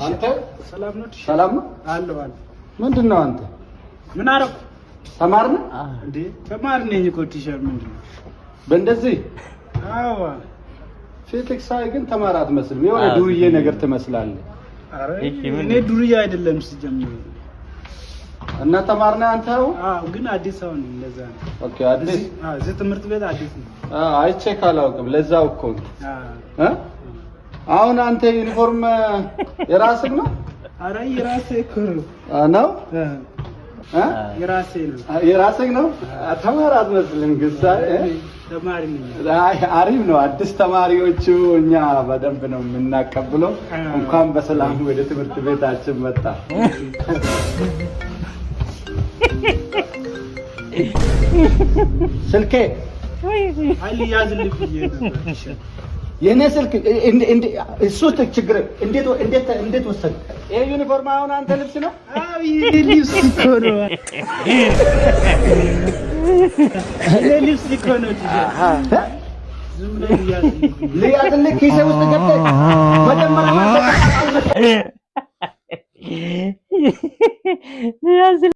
አንተ ሰላም ነው አለው ምንድነው አንተ ምን አረኩ ተማርን እንዴ ተማርን ነኝ እኮ ቲሸር ምንድነው በእንደዚህ አዎ ፊዚክስ ሳይ ግን ተማራት መስል የሆነ ዱርዬ ነገር ትመስላለህ አረ እኔ ዱርዬ አይደለም ሲጀምር እና ተማርና አንተው ግን አዲስ አሁን እንደዛ ኦኬ አዲስ እዚህ ትምህርት ቤት አዲስ ነው አይቼ ካላውቅም ለዛው እኮ አሁን አንተ ዩኒፎርም የራስህ ነው አረ የራሴ እኮ ነው የራሴ ነው ተማራት መስልን ግሳ ተማሪ ነኝ አሪፍ ነው አዲስ ተማሪዎቹ እኛ በደንብ ነው የምናቀብለው እንኳን በሰላም ወደ ትምህርት ቤታችን መጣ ስልኬ አይል ያዝልኝ የኔ ስልክ እሱ ችግር እንዴት ወሰደ ይሄ ዩኒፎርም አሁን አንተ ልብስ ነው አዎ ይሄ ልብስ እኮ ነው ይሄ ልብስ እኮ ነው ዝም ብለህ ያዝልኝ ኪሴ ውስጥ ገብተህ መጀመሪያ